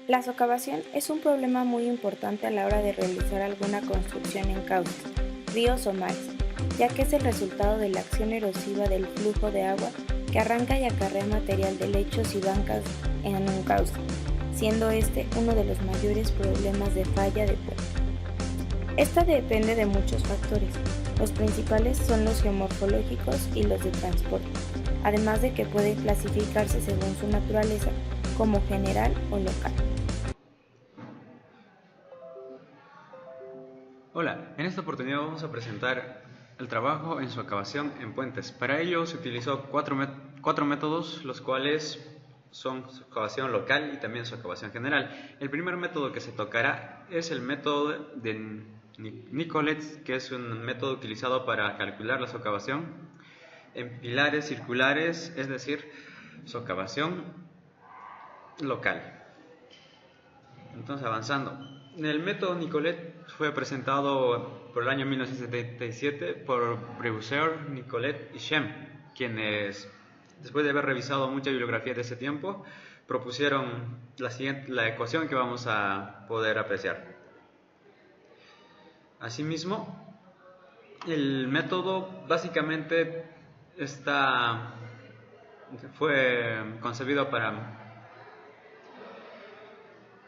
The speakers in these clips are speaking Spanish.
La socavación es un problema muy importante a la hora de realizar alguna construcción en cauces, ríos o mares, ya que es el resultado de la acción erosiva del flujo de agua que arranca y acarrea material de lechos y bancas en un cauce, siendo este uno de los mayores problemas de falla de puente. Esta depende de muchos factores. Los principales son los geomorfológicos y los de transporte, además de que puede clasificarse según su naturaleza como general o local. Hola, en esta oportunidad vamos a presentar el trabajo en su excavación en puentes. Para ello se utilizó cuatro métodos, los cuales son su excavación local y también su excavación general. El primer método que se tocará es el método de Nicolet, que es un método utilizado para calcular la socavación en pilares circulares, es decir, socavación local. Entonces, avanzando. El método Nicolet fue presentado por el año 1977 por Breuser, Nicolet y Schem, quienes, después de haber revisado mucha bibliografía de ese tiempo, propusieron la ecuación que vamos a poder apreciar. Asimismo, el método básicamente fue concebido para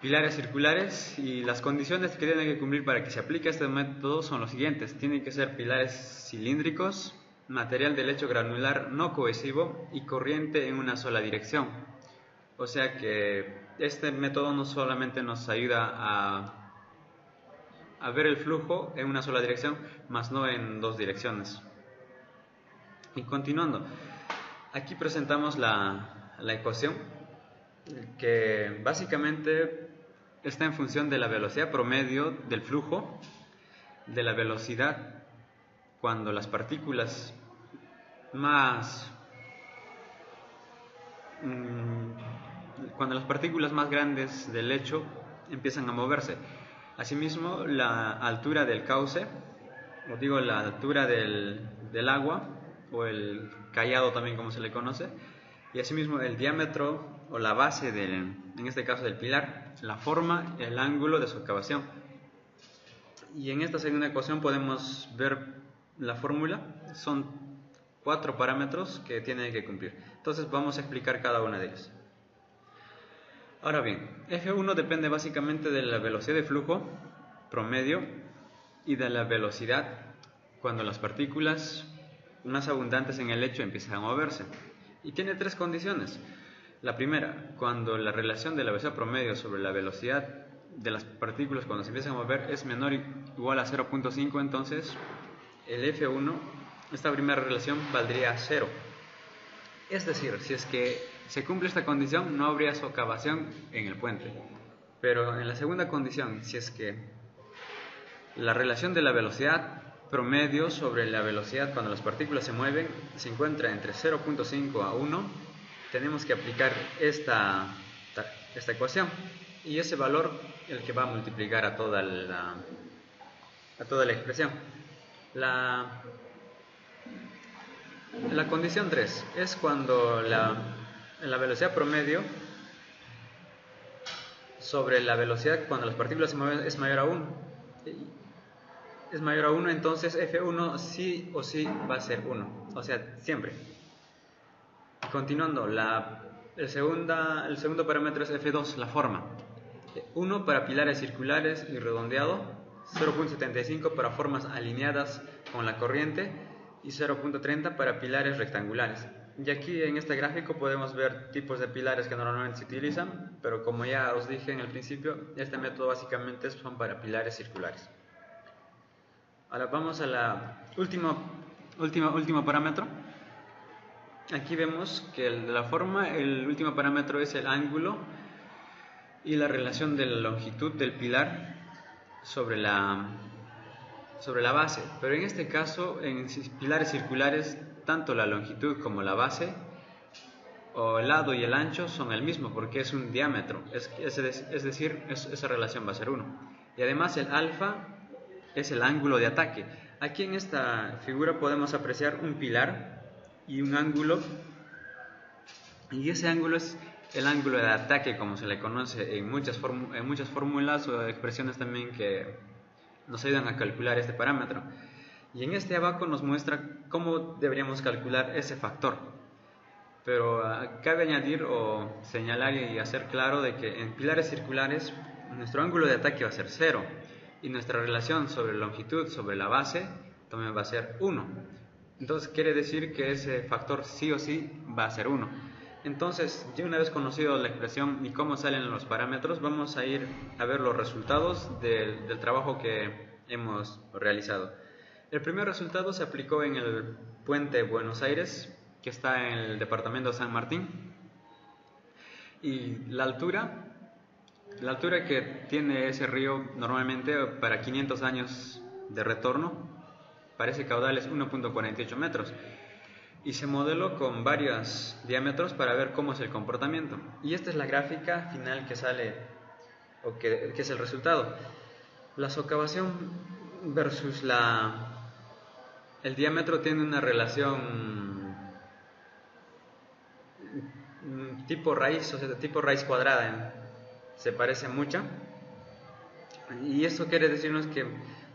pilares circulares, y las condiciones que tienen que cumplir para que se aplique este método son los siguientes. Tienen que ser pilares cilíndricos, material de lecho granular no cohesivo y corriente en una sola dirección. O sea que este método no solamente nos ayuda a ver el flujo en una sola dirección, más no en dos direcciones. Y continuando, aquí presentamos la ecuación, que básicamente está en función de la velocidad promedio del flujo, de la velocidad cuando las partículas más grandes del lecho empiezan a moverse. Asimismo, la altura del cauce, o digo la altura del agua, o el cayado también como se le conoce, y asimismo el diámetro o la base en este caso del pilar, la forma, el ángulo de su excavación. Y en esta segunda ecuación podemos ver la fórmula. Son 4 parámetros que tienen que cumplir. Entonces vamos a explicar cada una de ellas. Ahora bien, F1 depende básicamente de la velocidad de flujo promedio y de la velocidad cuando las partículas más abundantes en el lecho empiezan a moverse. Y tiene 3 condiciones. La primera, cuando la relación de la velocidad promedio sobre la velocidad de las partículas cuando se empiezan a mover es menor o igual a 0.5, entonces el F1, esta primera relación, valdría 0. Es decir, si es que se cumple esta condición, no habría socavación en el puente. Pero en la segunda condición, si es que la relación de la velocidad promedio sobre la velocidad cuando las partículas se mueven se encuentra entre 0.5 a 1, tenemos que aplicar esta ecuación, y ese valor el que va a multiplicar a toda la expresión. La condición 3 es cuando la velocidad promedio sobre la velocidad cuando las partículas se mueven es mayor a 1. Es mayor a 1, entonces F1 sí o sí va a ser 1, o sea, siempre. Continuando, el segundo parámetro es F2, la forma. 1 para pilares circulares y redondeado, 0.75 para formas alineadas con la corriente y 0.30 para pilares rectangulares. Y aquí en este gráfico podemos ver tipos de pilares que normalmente se utilizan, pero como ya os dije en el principio, este método básicamente son para pilares circulares. Ahora vamos a la último parámetro. Aquí vemos que de la forma, el último parámetro es el ángulo y la relación de la longitud del pilar sobre la base. Pero en este caso, en pilares circulares, tanto la longitud como la base, o el lado y el ancho, son el mismo, porque es un diámetro, es decir, esa relación va a ser 1. Y además el alfa es el ángulo de ataque. Aquí en esta figura podemos apreciar un pilar y un ángulo, y ese ángulo es el ángulo de ataque, como se le conoce en muchas fórmulas o expresiones también que nos ayudan a calcular este parámetro. Y en este abaco nos muestra cómo deberíamos calcular ese factor. Pero cabe añadir o señalar y hacer claro de que en pilares circulares nuestro ángulo de ataque va a ser 0 y nuestra relación sobre la longitud sobre la base también va a ser 1. Entonces quiere decir que ese factor sí o sí va a ser 1. Entonces, ya una vez conocido la expresión y cómo salen los parámetros, vamos a ir a ver los resultados del trabajo que hemos realizado. El primer resultado se aplicó en el puente Buenos Aires, que está en el departamento de San Martín. Y la altura que tiene ese río normalmente para 500 años de retorno, para ese caudal es 1.48 metros. Y se modeló con varios diámetros para ver cómo es el comportamiento. Y esta es la gráfica final que sale, o que es el resultado. La socavación versus el diámetro tiene una relación tipo raíz, o sea, de tipo raíz cuadrada, se parece mucho. Y eso quiere decirnos que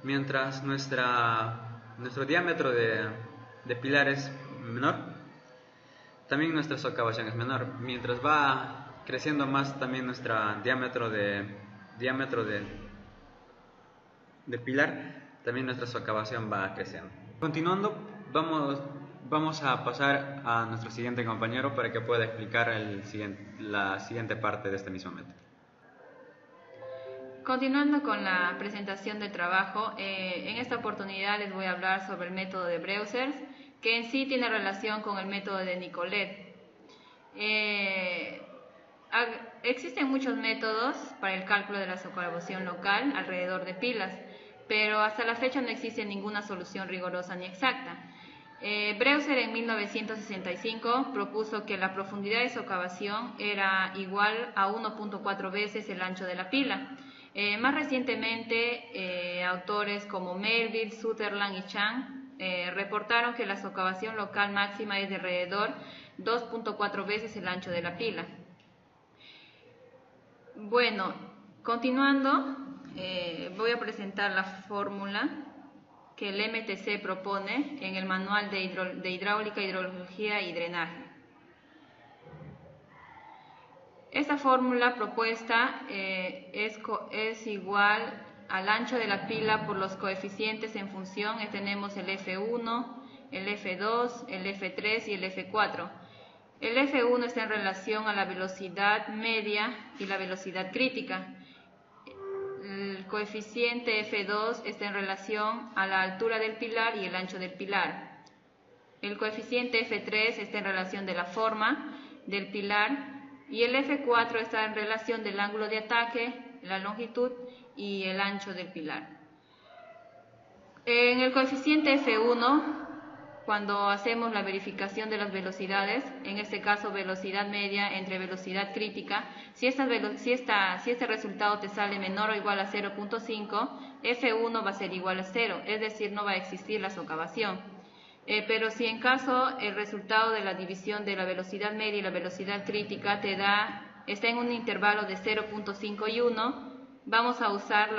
mientras nuestro diámetro de pilar es menor, también nuestra socavación es menor. Mientras va creciendo más también nuestro diámetro de pilar, también nuestra socavación va creciendo. Continuando, vamos a pasar a nuestro siguiente compañero para que pueda explicar la siguiente parte de este mismo método. Continuando con la presentación del trabajo, en esta oportunidad les voy a hablar sobre el método de Breuser, que en sí tiene relación con el método de Nicolet. Existen muchos métodos para el cálculo de la socavación local alrededor de pilas, pero hasta la fecha no existe ninguna solución rigurosa ni exacta. Breuser en 1965 propuso que la profundidad de socavación era igual a 1.4 veces el ancho de la pila. Más recientemente, autores como Melville, Sutherland y Chang reportaron que la socavación local máxima es de alrededor 2.4 veces el ancho de la pila. Bueno, continuando, voy a presentar la fórmula que el MTC propone en el Manual de Hidráulica, Hidrología y Drenaje. Esta fórmula propuesta es igual al ancho de la pila por los coeficientes en función. Tenemos el F1, el F2, el F3 y el F4. El F1 está en relación a la velocidad media y la velocidad crítica. El coeficiente F2 está en relación a la altura del pilar y el ancho del pilar. El coeficiente F3 está en relación de la forma del pilar y el F4 está en relación del ángulo de ataque, la longitud y el ancho del pilar. En el coeficiente F1, cuando hacemos la verificación de las velocidades, en este caso velocidad media entre velocidad crítica, si este resultado te sale menor o igual a 0.5, F1 va a ser igual a 0, es decir, no va a existir la socavación. Pero si en caso el resultado de la división de la velocidad media y la velocidad crítica está en un intervalo de 0.5 y 1, vamos a usar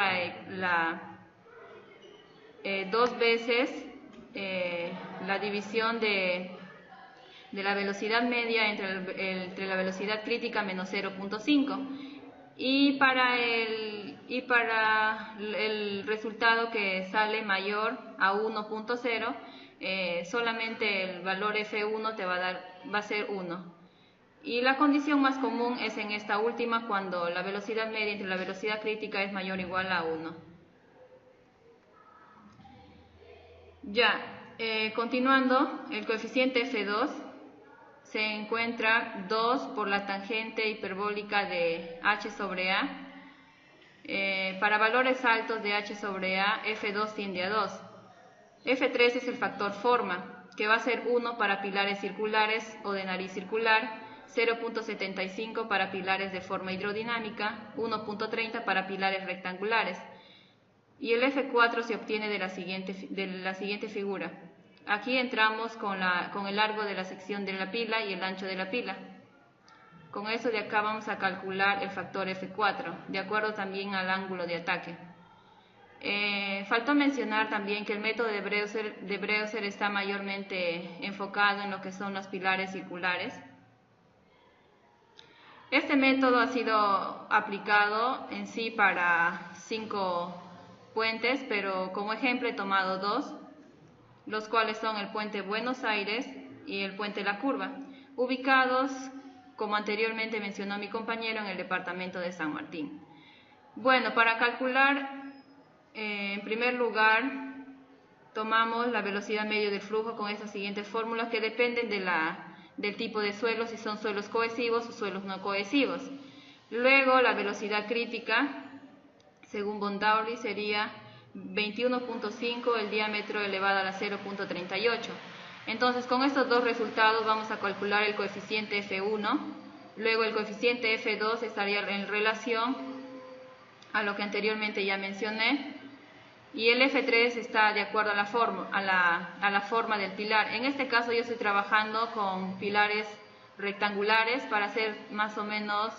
dos veces la división de la velocidad media entre la velocidad crítica menos 0.5 y para el resultado que sale mayor a 1.0, solamente el valor F1 va a ser 1. Y la condición más común es en esta última, cuando la velocidad media entre la velocidad crítica es mayor o igual a 1. Continuando, el coeficiente F2 se encuentra 2 por la tangente hiperbólica de h sobre a. Para valores altos de h sobre a, F2 tiende a 2. F3 es el factor forma, que va a ser 1 para pilares circulares o de nariz circular, 0.75 para pilares de forma hidrodinámica, 1.30 para pilares rectangulares. Y el F4 se obtiene de la siguiente figura. Aquí entramos con el largo de la sección de la pila y el ancho de la pila. Con eso de acá vamos a calcular el factor F4, de acuerdo también al ángulo de ataque. Faltó mencionar también que el método de Breuser está mayormente enfocado en lo que son los pilares circulares. Este método ha sido aplicado en sí para 5 puentes, pero como ejemplo he tomado 2, los cuales son el puente Buenos Aires y el puente La Curva, ubicados, como anteriormente mencionó mi compañero, en el departamento de San Martín. Bueno, para calcular, en primer lugar, tomamos la velocidad media del flujo con estas siguientes fórmulas que dependen del tipo de suelo, si son suelos cohesivos o suelos no cohesivos. Luego, la velocidad crítica, según Bondauri, sería 21.5 el diámetro elevado a la 0.38. Entonces, con estos dos resultados vamos a calcular el coeficiente F1. Luego, el coeficiente F2 estaría en relación a lo que anteriormente ya mencioné. Y el F3 está de acuerdo a la forma del pilar. En este caso yo estoy trabajando con pilares rectangulares para hacer más o menos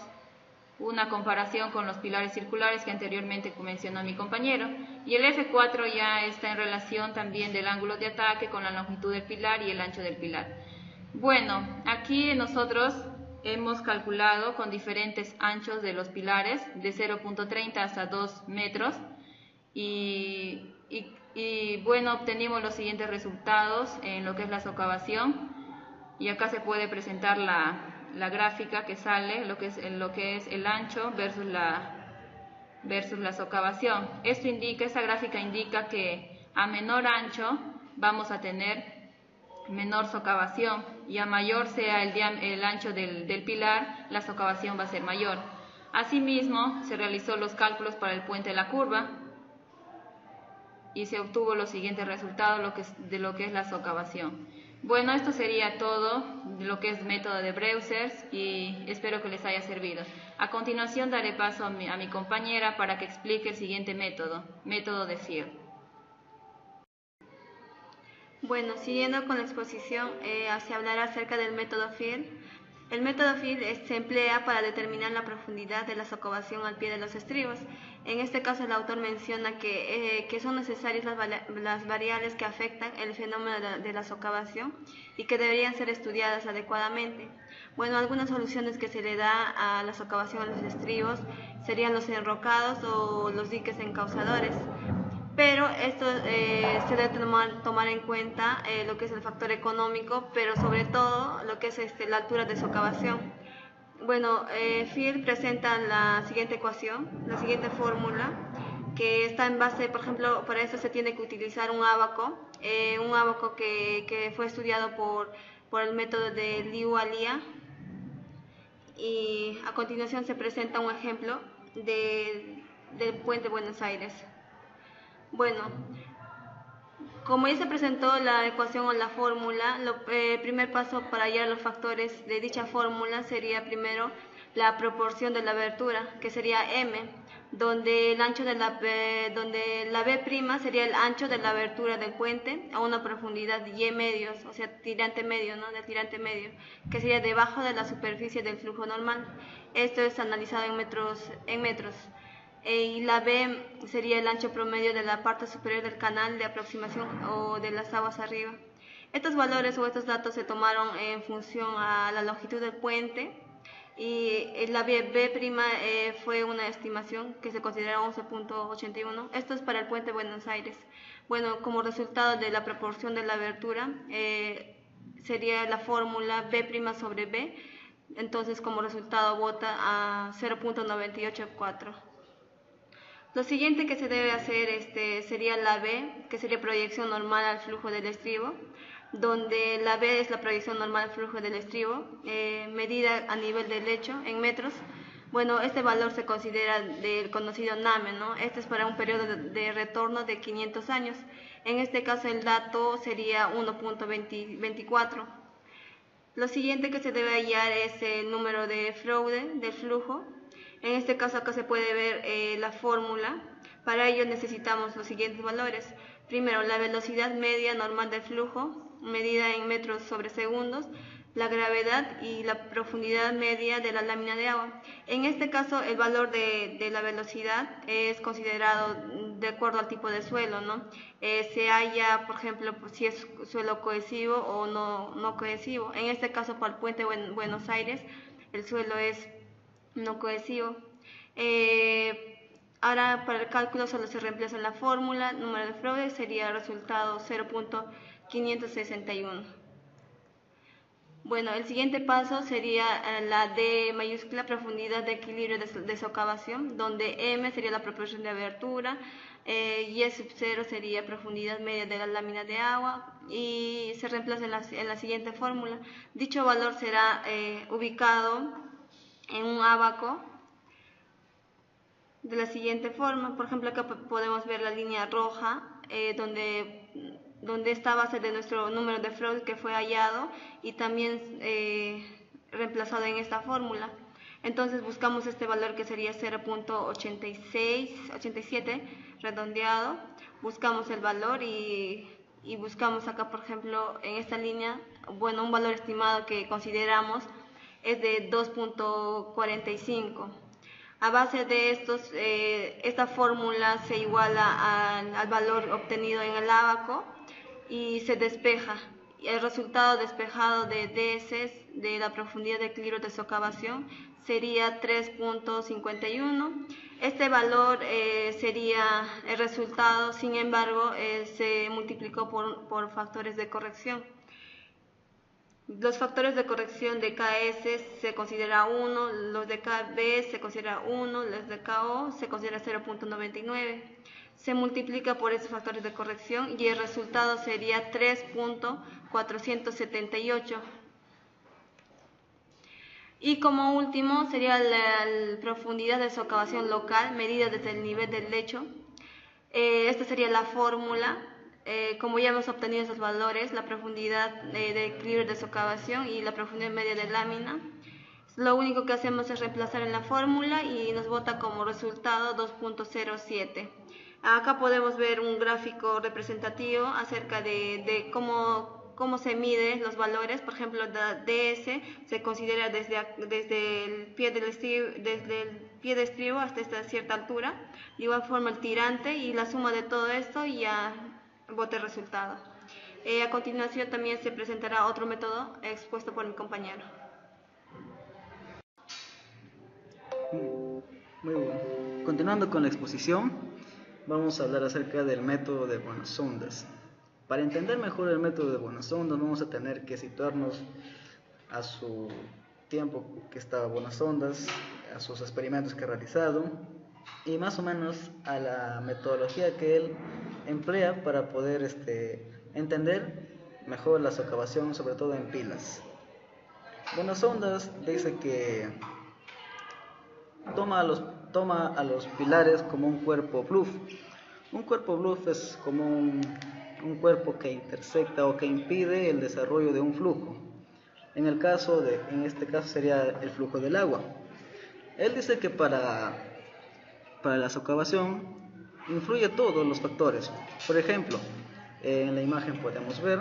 una comparación con los pilares circulares que anteriormente mencionó mi compañero. Y el F4 ya está en relación también del ángulo de ataque con la longitud del pilar y el ancho del pilar. Bueno, aquí nosotros hemos calculado con diferentes anchos de los pilares, de 0.30 hasta 2 metros. Y bueno, obtenimos los siguientes resultados en lo que es la socavación, y acá se puede presentar la gráfica que sale, lo que es el ancho versus la socavación. Esta gráfica indica que a menor ancho vamos a tener menor socavación, y a mayor sea el ancho del pilar, la socavación va a ser mayor. Asimismo, se realizó los cálculos para el puente de La Curva, y se obtuvo los siguientes resultados de lo que es la socavación. Bueno, esto sería todo de lo que es método de Breuser, y espero que les haya servido. A continuación daré paso a mi compañera para que explique el siguiente método de Field. Bueno, siguiendo con la exposición, se hablará acerca del método Field. El método Field se emplea para determinar la profundidad de la socavación al pie de los estribos. En este caso, el autor menciona que son necesarias las variables que afectan el fenómeno de la socavación y que deberían ser estudiadas adecuadamente. Bueno, algunas soluciones que se le da a la socavación a los estribos serían los enrocados o los diques encausadores. Pero esto se debe tomar en cuenta lo que es el factor económico, pero sobre todo lo que es la altura de socavación. Bueno, Field presenta la siguiente ecuación, la siguiente fórmula, que está en base, por ejemplo, para eso se tiene que utilizar un ábaco que fue estudiado por el método de Liu-Alia. Y a continuación se presenta un ejemplo del puente Buenos Aires. Bueno, como ya se presentó la ecuación o la fórmula, el primer paso para hallar los factores de dicha fórmula sería primero la proporción de la abertura, que sería M, donde el ancho donde la B' sería el ancho de la abertura del puente a una profundidad Y medios, o sea, tirante medio, ¿no? Del tirante medio, que sería debajo de la superficie del flujo normal. Esto es analizado en metros. Y la B sería el ancho promedio de la parte superior del canal de aproximación o de las aguas arriba. Estos valores o estos datos se tomaron en función a la longitud del puente, y la B' fue una estimación que se considera 11.81. Esto es para el puente Buenos Aires. Bueno, como resultado de la proporción de la abertura sería la fórmula B' sobre B, entonces como resultado bota a 0.984. Lo siguiente que se debe hacer sería la B, que sería proyección normal al flujo del estribo, donde la B es la proyección normal al flujo del estribo, medida a nivel del lecho en metros. Bueno, este valor se considera del conocido NAME, ¿no? Este es para un periodo de retorno de 500 años. En este caso el dato sería 1.24. Lo siguiente que se debe hallar es el número de Freude del flujo. En este caso acá se puede ver la fórmula. Para ello necesitamos los siguientes valores. Primero, la velocidad media normal del flujo, medida en metros sobre segundos, la gravedad y la profundidad media de la lámina de agua. En este caso, el valor de la velocidad es considerado de acuerdo al tipo de suelo, ¿no? Se halla, por ejemplo, si es suelo cohesivo o no cohesivo. En este caso, para el puente Buenos Aires, el suelo es no cohesivo. Ahora, para el cálculo solo se reemplaza la fórmula, número de Freud sería el resultado 0.561. Bueno, el siguiente paso sería la D mayúscula, profundidad de equilibrio de socavación, donde M sería la proporción de abertura, y E sub 0 sería profundidad media de la lámina de agua, y se reemplaza en la siguiente fórmula. Dicho valor será ubicado en un ábaco de la siguiente forma. Por ejemplo, acá podemos ver la línea roja, donde está base de nuestro número de Freud que fue hallado y también reemplazado en esta fórmula. Entonces buscamos este valor que sería 0.87 redondeado, buscamos el valor y buscamos acá, por ejemplo, en esta línea, bueno, un valor estimado que consideramos es de 2.45. A base de esta fórmula se iguala al valor obtenido en el ábaco y se despeja. El resultado despejado de DS de la profundidad de equilibrio de socavación sería 3.51. Este valor sería el resultado, sin embargo, se multiplicó por factores de corrección. Los factores de corrección de KS se considera 1, los de KB se considera 1, los de KO se considera 0.99. Se multiplica por esos factores de corrección y el resultado sería 3.478. Y como último sería la profundidad de socavación local medida desde el nivel del lecho. Esta sería la fórmula. Como ya hemos obtenido esos valores, la profundidad de equilibrio de socavación y la profundidad media de lámina, lo único que hacemos es reemplazar en la fórmula y nos bota como resultado 2.07. Acá podemos ver un gráfico representativo acerca de cómo se miden los valores. Por ejemplo, la DS se considera desde el pie de estribo hasta esta cierta altura. De igual forma el tirante y la suma de todo esto y ya bote resultado. A continuación también se presentará otro método expuesto por mi compañero. Muy bien. Continuando con la exposición, vamos a hablar acerca del método de buenas ondas. Para entender mejor el método de buenas ondas, vamos a tener que situarnos a su tiempo que estaba buenas ondas, a sus experimentos que ha realizado y más o menos a la metodología que él emplea para poder entender mejor la socavación, sobre todo en pilas. Buenas ondas dice que toma a los pilares como un cuerpo bluff. Un cuerpo bluff es como un cuerpo que intersecta o que impide el desarrollo de un flujo. En este caso sería el flujo del agua. Él dice que para la socavación influye todos los factores. Por ejemplo, en la imagen podemos ver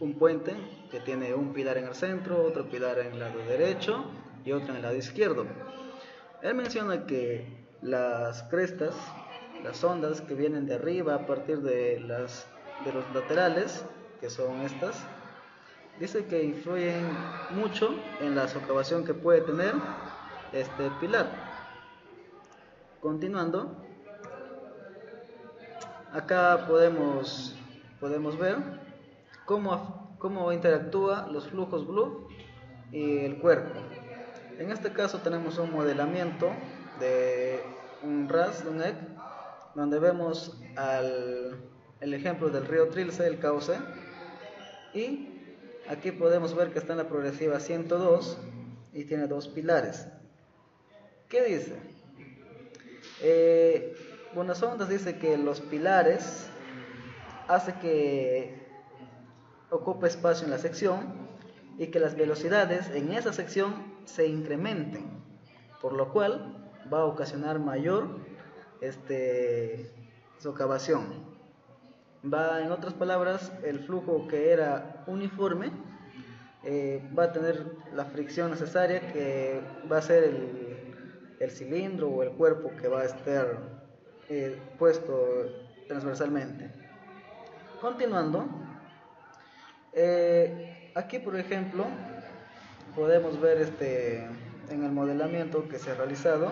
un puente que tiene un pilar en el centro, otro pilar en el lado derecho y otro en el lado izquierdo. Él menciona que las crestas, las ondas que vienen de arriba a partir de los laterales, que son estas, dice que influyen mucho en la socavación que puede tener este pilar. Continuando, acá podemos ver cómo interactúa los flujos bluff y el cuerpo. En este caso tenemos un modelamiento de un RAS, de un EC, donde vemos el ejemplo del río Trilce, el cauce, y aquí podemos ver que está en la progresiva 102 y tiene dos pilares. ¿Qué dice? Buenas ondas dice que los pilares hace que ocupe espacio en la sección y que las velocidades en esa sección se incrementen, por lo cual va a ocasionar mayor socavación. En otras palabras, el flujo que era uniforme va a tener la fricción necesaria, que va a ser el cilindro o el cuerpo que va a estar puesto transversalmente. Continuando, aquí por ejemplo podemos ver en el modelamiento que se ha realizado,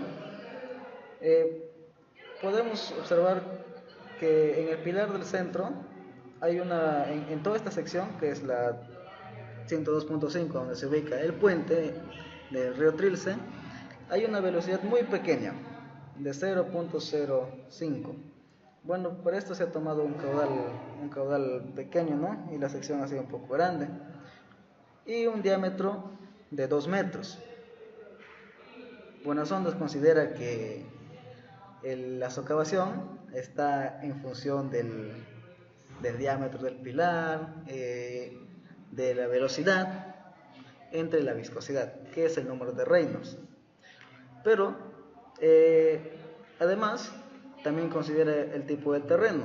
podemos observar que en el pilar del centro hay en toda esta sección, que es la 102.5, donde se ubica el puente del río Trilce, hay una velocidad muy pequeña de 0.05. Bueno, por esto se ha tomado un caudal pequeño, ¿no? Y la sección ha sido un poco grande. Y un diámetro de 2 metros. Buenasondas considera que la socavación está en función del diámetro del pilar, de la velocidad entre la viscosidad, que es el número de Reynolds. Pero además también considera el tipo de terreno.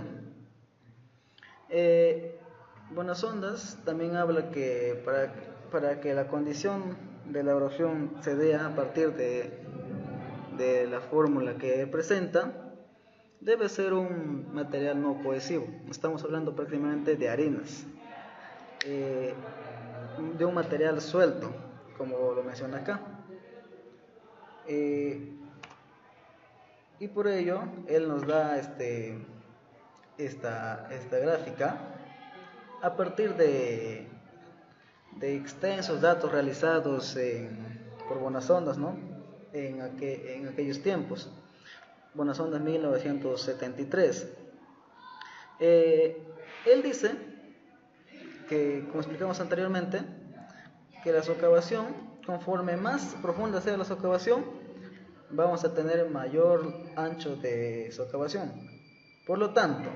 Buenasondas también habla que para que la condición de la erosión se dé a partir de la fórmula que presenta, debe ser un material no cohesivo. Estamos hablando prácticamente de arenas, de un material suelto, como lo menciona acá. Y por ello él nos da esta gráfica a partir de extensos datos realizados por Buenasondas, ¿no? en aquellos tiempos. Buenasondas 1973. Él dice que, como explicamos anteriormente, que la socavación, conforme más profunda sea la socavación, vamos a tener mayor ancho de socavación. Por lo tanto,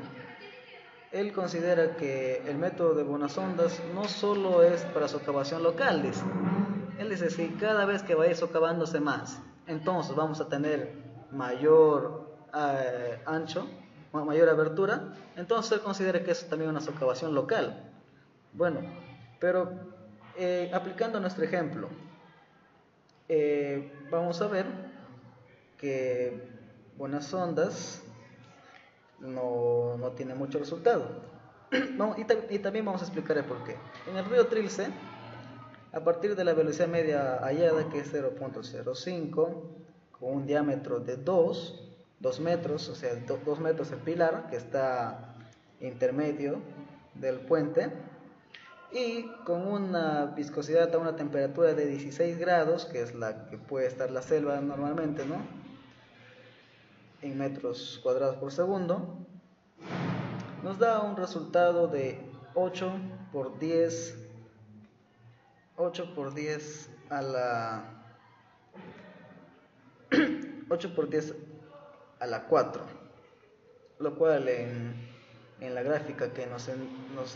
él considera que el método de Buenasondas no solo es para socavación local, dice. Él dice, si cada vez que vaya socavándose más, entonces vamos a tener mayor ancho, mayor abertura, entonces él considera que eso también es una socavación local. Bueno, pero aplicando nuestro ejemplo, vamos a ver que Buenasondas no tiene mucho resultado. Y también vamos a explicar el porqué. En el río Trilce, a partir de la velocidad media hallada, que es 0.05, con un diámetro de 2 metros, o sea, 2 metros el pilar, que está intermedio del puente, y con una viscosidad a una temperatura de 16 grados, que es la que puede estar la selva normalmente, ¿no? En metros cuadrados por segundo, nos da un resultado de 8 por 10 a la 8 por 10 a la 4, lo cual en la gráfica que nos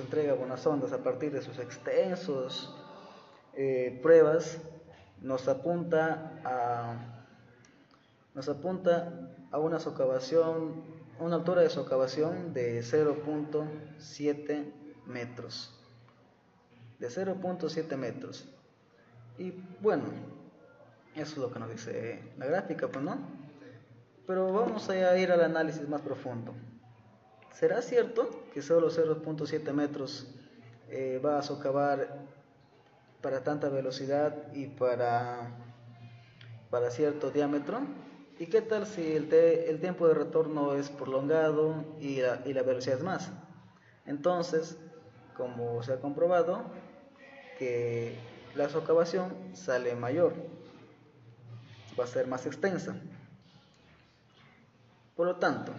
entrega Buenasondas a partir de sus extensos pruebas, nos apunta a una socavación, una altura de socavación de 0.7 metros. De 0.7 metros. Y bueno, eso es lo que nos dice la gráfica, pues, ¿no? Pero vamos a ir al análisis más profundo. ¿Será cierto que solo 0.7 metros va a socavar para tanta velocidad y para cierto diámetro? ¿Y qué tal si el tiempo de retorno es prolongado y la velocidad es más? Entonces, como se ha comprobado, que la socavación sale mayor, va a ser más extensa. Por lo tanto,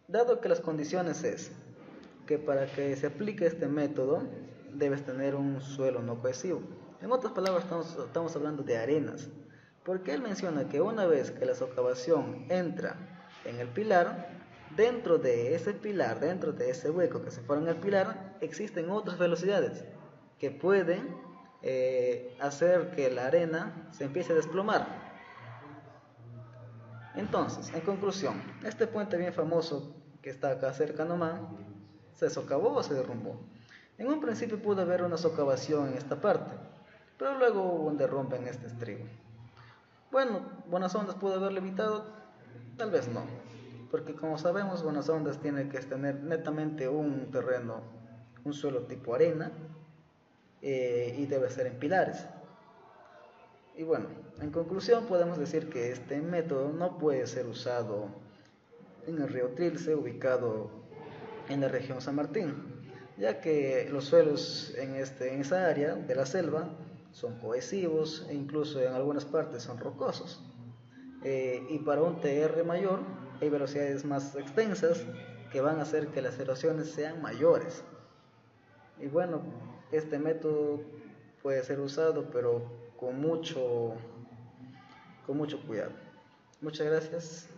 dado que las condiciones es que para que se aplique este método debes tener un suelo no cohesivo. En otras palabras, estamos hablando de arenas, porque él menciona que una vez que la socavación entra en el pilar, dentro de ese pilar, dentro de ese hueco que se forma en el pilar, existen otras velocidades que pueden hacer que la arena se empiece a desplomar. Entonces, en conclusión, este puente bien famoso que está acá cerca nomás, ¿se socavó o se derrumbó? En un principio pudo haber una socavación en esta parte, pero luego hubo un derrumbe en este estribo. Bueno, Buenas Ondas pudo haberlo evitado, tal vez no, porque como sabemos, Buenas Ondas tiene que tener netamente un terreno, un suelo tipo arena, y debe ser en pilares. Y bueno, en conclusión podemos decir que este método no puede ser usado en el río Trilce, ubicado en la región San Martín, ya que los suelos en esa área de la selva son cohesivos e incluso en algunas partes son rocosos. Y para un TR mayor hay velocidades más extensas que van a hacer que las erosiones sean mayores. Y bueno, este método puede ser usado, pero con mucho cuidado. Muchas gracias.